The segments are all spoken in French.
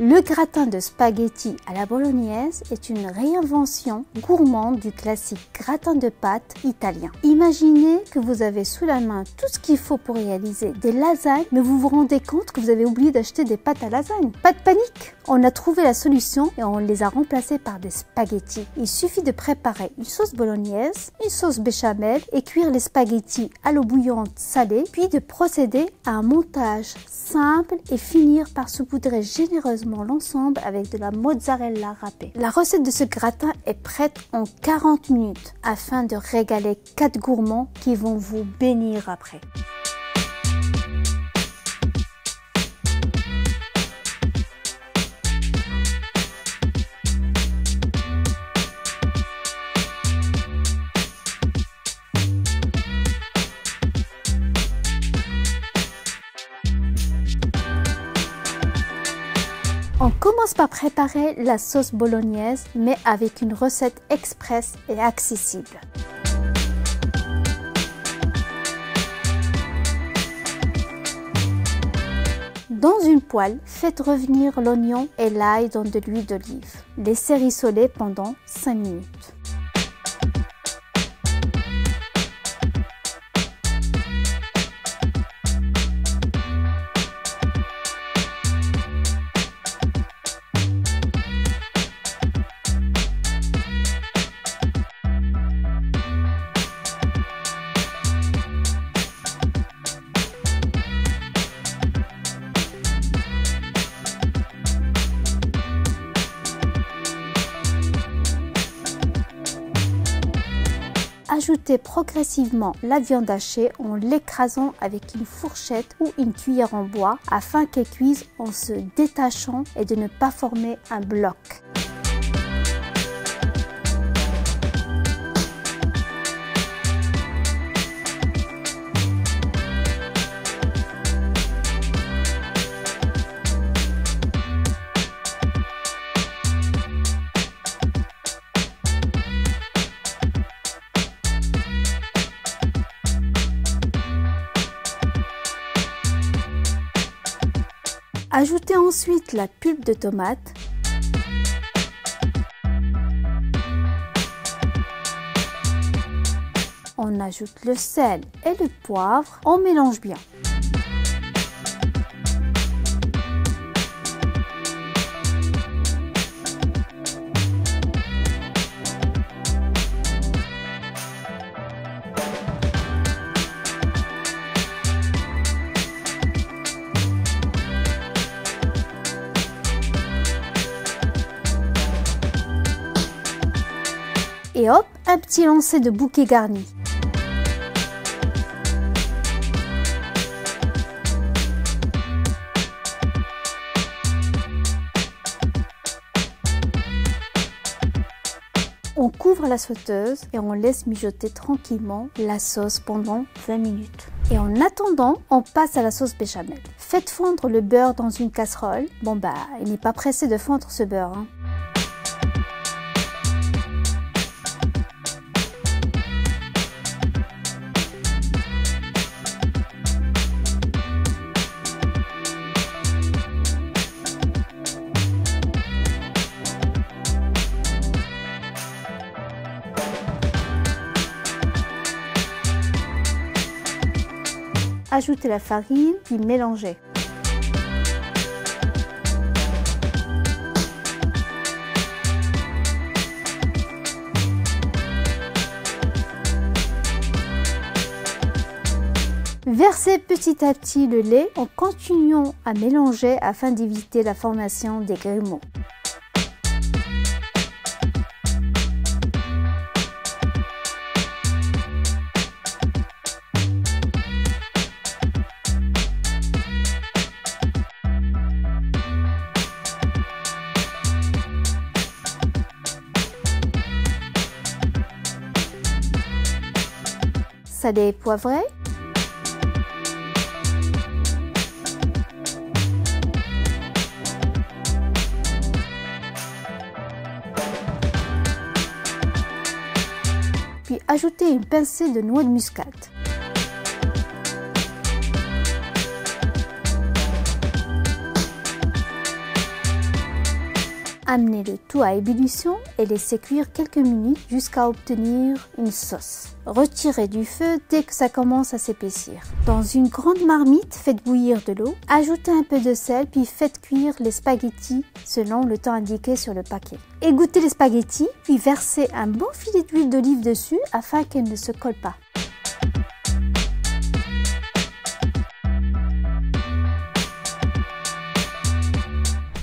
Le gratin de spaghetti à la bolognaise est une réinvention gourmande du classique gratin de pâtes italien. Imaginez que vous avez sous la main tout ce qu'il faut pour réaliser des lasagnes, mais vous vous rendez compte que vous avez oublié d'acheter des pâtes à lasagne. Pas de panique! On a trouvé la solution et on les a remplacées par des spaghettis. Il suffit de préparer une sauce bolognaise, une sauce béchamel et cuire les spaghettis à l'eau bouillante salée, puis de procéder à un montage simple et finir par saupoudrer généreusement l'ensemble avec de la mozzarella râpée. La recette de ce gratin est prête en 40 minutes afin de régaler 4 gourmands qui vont vous bénir après. On commence par préparer la sauce bolognaise, mais avec une recette express et accessible. Dans une poêle, faites revenir l'oignon et l'ail dans de l'huile d'olive. Laissez rissoler pendant 5 minutes. Ajoutez progressivement la viande hachée en l'écrasant avec une fourchette ou une cuillère en bois afin qu'elle cuise en se détachant et de ne pas former un bloc. Ajoutez ensuite la pulpe de tomate. On ajoute le sel et le poivre. On mélange bien. Et hop, un petit lancer de bouquet garni. On couvre la sauteuse et on laisse mijoter tranquillement la sauce pendant 20 minutes. Et en attendant, on passe à la sauce béchamel. Faites fondre le beurre dans une casserole. Bon il n'est pas pressé de fondre ce beurre, hein. Ajoutez la farine, puis mélangez. Versez petit à petit le lait en continuant à mélanger afin d'éviter la formation des grumeaux. Salé et poivré. Puis ajoutez une pincée de noix de muscade. Amenez le tout à ébullition et laissez cuire quelques minutes jusqu'à obtenir une sauce. Retirez du feu dès que ça commence à s'épaissir. Dans une grande marmite, faites bouillir de l'eau, ajoutez un peu de sel puis faites cuire les spaghettis selon le temps indiqué sur le paquet. Égouttez les spaghettis puis versez un bon filet d'huile d'olive dessus afin qu'elle ne se colle pas.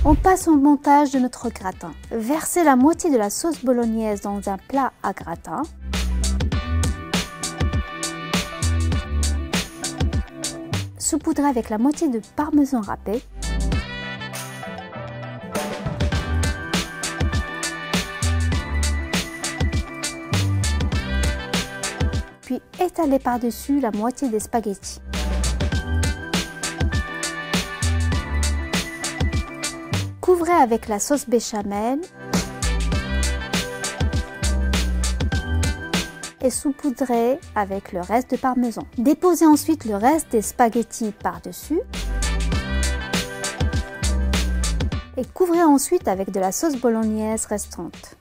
On passe au montage de notre gratin. Versez la moitié de la sauce bolognaise dans un plat à gratin. Saupoudrez avec la moitié de parmesan râpé. Puis étalez par-dessus la moitié des spaghettis. Couvrez avec la sauce béchamel et saupoudrez avec le reste de parmesan. Déposez ensuite le reste des spaghettis par-dessus et couvrez ensuite avec de la sauce bolognaise restante.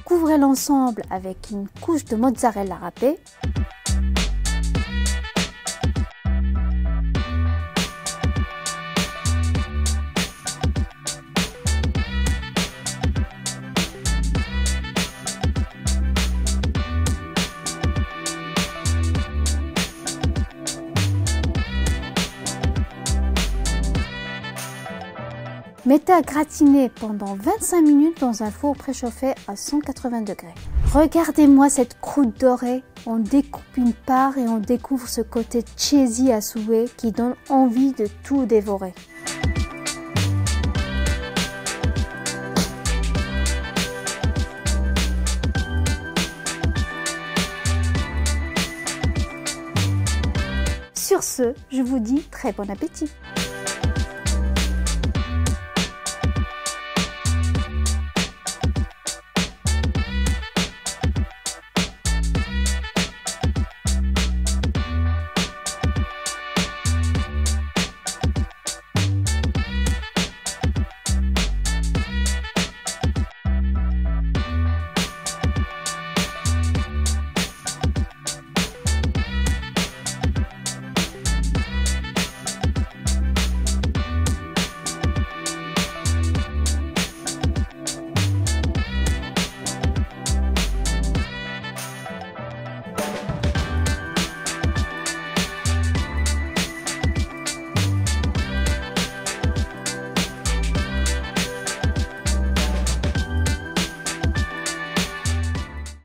Couvrez l'ensemble avec une couche de mozzarella râpée. Mettez à gratiner pendant 25 minutes dans un four préchauffé à 180 degrés. Regardez-moi cette croûte dorée. On découpe une part et on découvre ce côté cheesy à souhait qui donne envie de tout dévorer. Sur ce, je vous dis très bon appétit!